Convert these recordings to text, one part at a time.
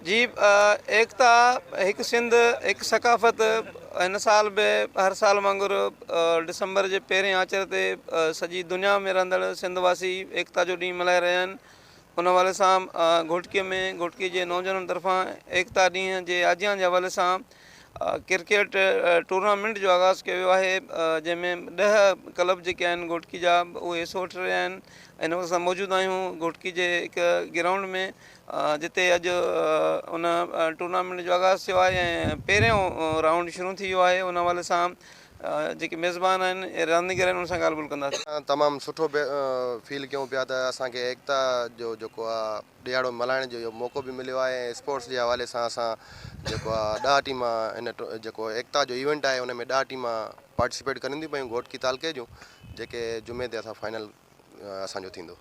जी एकता एक सिंध एक सकाफ़त हिन साल भी हर साल वांगुरु दिसंबर जे पहिरें आचर ते सॼी दुनिया में रहंदड़ सिंधवासी एकता जो ॾींहुं मल्हाए रहिया आहिनि। उन हवाले सां घोटकीअ में घोटकी जे नौजवाननि तरफ़ां एकता ॾींहं जे आजियां जे हवाले सां क्रिकेट टूर्नामेंट जो आगाज़ कयो वियो आहे, जंहिंमें 10 क्लब जेके आहिनि घोटकी जा उहे हिसो वठी रहिया आहिनि। हिन वक़्तु असां मौजूदु आहियूं घोटकी जे हिकु ग्राउंड में, जिते अॼु उन टूर्नामेंट जो आगाज़ थियो आहे ऐं पहिरियों राउंड शुरू थी वियो आहे। उन हवाले सां जेके मेज़बान आहिनि रांदीगर आहिनि उन सां ॻाल्हि ॿोल्हि कंदासीं। तमामु सुठो फील कयूं पिया त असांखे एकता जो जेको आहे ॾियारो मल्हाइण जो इहो मौक़ो बि मिलियो आहे। ऐं स्पोर्ट्स जे हवाले सां असां जेको आहे 10 टीमां इन जेको एकता जो इवेंट आहे उन में 10 टीमां पार्टिसिपेट करनि थियूं पियूं घोटकी तालुके जूं, जेके जुमे ते असां फाइनल असांजो थींदो।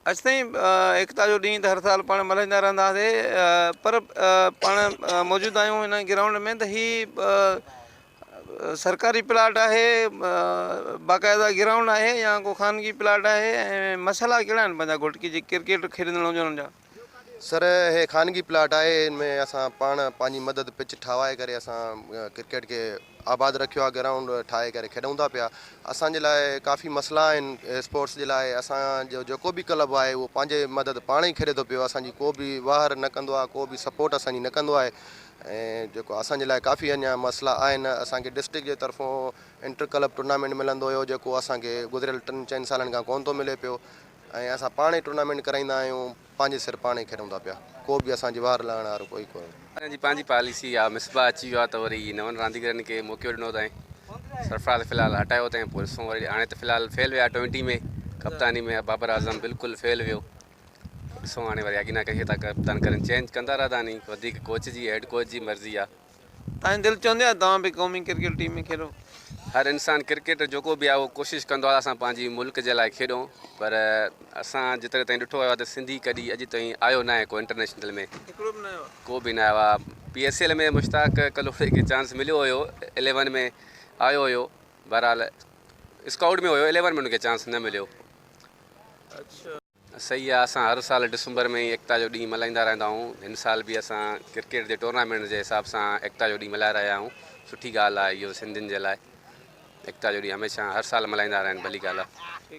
अॼु ताईं एकता जो ॾींहुं त हर साल पाण मल्हाईंदा रहंदासीं, पर पाण मौजूदु आहियूं हिन ग्राउंड में त हीअ सरकारी प्लाट आहे, बाक़ाइदा ग्राउंड आहे या को ख़ानगी प्लाट आहे, ऐं मसाला कहिड़ा आहिनि पंहिंजा घोटकी जे क्रिकेट खेॾंदड़ नौजवाननि जा? सर हे ख़ानगी प्लाट आहे, हिन में असां पाण पंहिंजी मदद पिच ठाहे करे असां क्रिकेट खे आबाद रखियो आहे, ग्राउंड ठाहे करे खेॾूं था पिया। असांजे लाइ काफ़ी मसइला आहिनि स्पोर्ट्स जे लाइ। असांजो जेको बि क्लब आहे उहो पंहिंजे मदद पाण ई खेॾे थो पियो, असांजी को बि वाहर न कंदो आहे, को बि सपोर्ट असांजी न कंदो आहे। ऐं जेको असांजे लाइ काफ़ी अञा मसइला आहिनि। असांखे डिस्ट्रिक्ट जे तरफ़ों इंटर क्लब टूर्नामेंट मिलंदो हुयो, जेको असांखे गुज़िरियल 3-4 सालनि खां कोन थो मिले पियो। ऐं असां पाण ई टूर्नामेंट कराईंदा आहियूं, पंहिंजे सिर पाण ई खेॾूं था पिया, को बि असांजी वार लहण वारो कोई कोन्हे। जी पंहिंजी पॉलिसी आहे, मिसबा अची वियो आहे त वरी नवनि रांदीगरनि खे मौक़ो ॾिनो अथई। सरफराज़ फ़िलहालु हटायो अथई, पोइ ॾिसूं वरी हाणे त फ़िलहालु फेल विया 20 में, कप्तानी में बाबर आज़म बिल्कुलु फेल वियो। ॾिसूं हाणे वरी अॻियां कंहिंखे था कप्तान करनि, चेंज कंदा रहंदा नी, वधीक कोच जी हेड कोच जी मर्ज़ी आहे। तव्हांजी दिलि चवंदी आहे तव्हां बि क़ौमी क्रिकेट टीम में खेॾो? हर इंसानु क्रिकेट जेको बि आहे उहो कोशिशि कंदो आहे असां पंहिंजी मुल्क जे लाइ खेॾूं, पर असां जेतिरे ताईं ॾिठो आहे त सिंधी कॾहिं अॼु ताईं आयो न आहे को इंटरनेशनल में, को बि न आयो आहे। PSL में मुश्ताक कलोड़े खे चांस मिलियो हुयो, 11 में आयो हुयो, बहरहाल स्काउट में हुयो, 11 में हुनखे चांस न मिलियो। सही आहे, असां हर साल दिसंबर में ई एकता जो ॾींहुं मल्हाईंदा रहंदा आहियूं। हिन साल बि असां क्रिकेट जे टूर्नामेंट जे हिसाब सां एकता जो ॾींहुं मल्हाए रहिया आहियूं। सुठी ॻाल्हि आहे इहो सिंधियुनि जे लाइ। एकता जो ॾींहुं हमेशह हर साल मल्हाईंदा रहनि, भली ॻाल्हि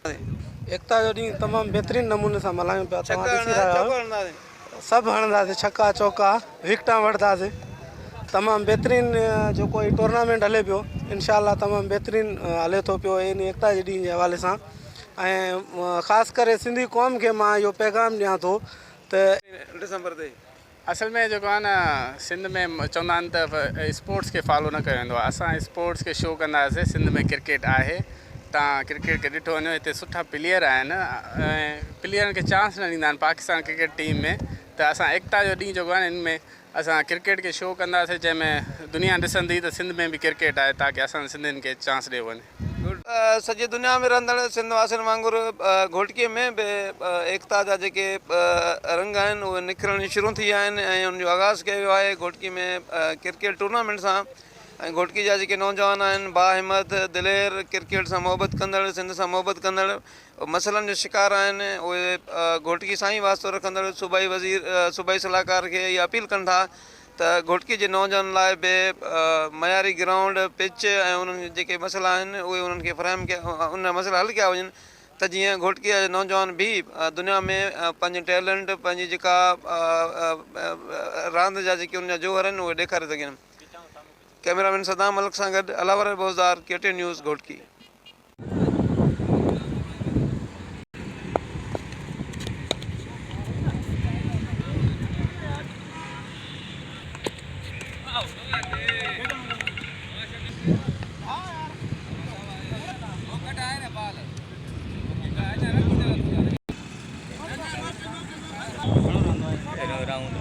आहे। एकता जो ॾींहुं तमामु बहितरीनु नमूने सां मल्हायूं पिया। तव्हां ॾिसी रहिया आहियो, सभु हणंदासीं, छक्का चौका विकटां वठंदासीं। तमामु बहितरीनु जेको ही टूर्नामेंट हले पियो, इनशाअल्लाह तमामु बहितरीनु हले थो पियो इन एकता जे ॾींहुं जे हवाले सां। ऐं ख़ासि करे सिंधी क़ौम खे मां इहो पैगाम ॾियां थो त दिसंबर ते असल में जेको आहे न, सिंध में चवंदा आहिनि त स्पोर्ट्स खे फॉलो न कयो वेंदो आहे। असां स्पोर्ट्स खे शो कंदासीं। सिंध में क्रिकेट आहे, तव्हां क्रिकेट खे ॾिठो वञो, हिते सुठा प्लेयर आहिनि ऐं प्लेयरनि खे चांस न ॾींदा आहिनि पाकिस्तान क्रिकेट टीम में। त असां एकता जो ॾींहुं जेको आहे न, हिन में असां क्रिकेट खे शो कंदासीं, जंहिंमें दुनिया ॾिसंदी त सिंध में बि क्रिकेट आहे, ताकी असां सिंधियुनि खे चांस ॾियो वञे। सॼी दुनिया में रहंदड़ सिंध वासियुनि वांगुरु घोटकीअ में बि एकता जा जेके रंग आहिनि उहे निकिरणु शुरू थी विया आहिनि ऐं उनजो आगाज़ कयो वियो आहे घोटकी में क्रिकेट टूर्नामेंट सां। ऐं घोटकी जा जेके नौजवान आहिनि, बाहिमत दिलेर, क्रिकेट सां मोहबत कंदड़, सिंध सां मोहबत कंदड़, मसइलनि जो शिकार आहिनि, उहे घोटकी सां ई वास्तो रखंदड़ सूबाई वज़ीर सूबाई सलाहकार खे इहा अपील कनि था त घोटकी जे नौजवाननि लाइ बि मयारी ग्राउंड पिच ऐं उन्हनि जेके मसइला आहिनि उहे उन्हनि खे फ़राहम कया, उन मसइला हल कया वञनि त जीअं घोटकीअ जा नौजवान बि दुनिया में पंहिंजे टैलेंट, पंहिंजी जेका रांदि जा जेके उन जा जोहर आहिनि उहे ॾेखारे सघनि। कैमरामैन सदाम मलिक सां गॾु अलावर Bozdar, KTN news Ghotki. Round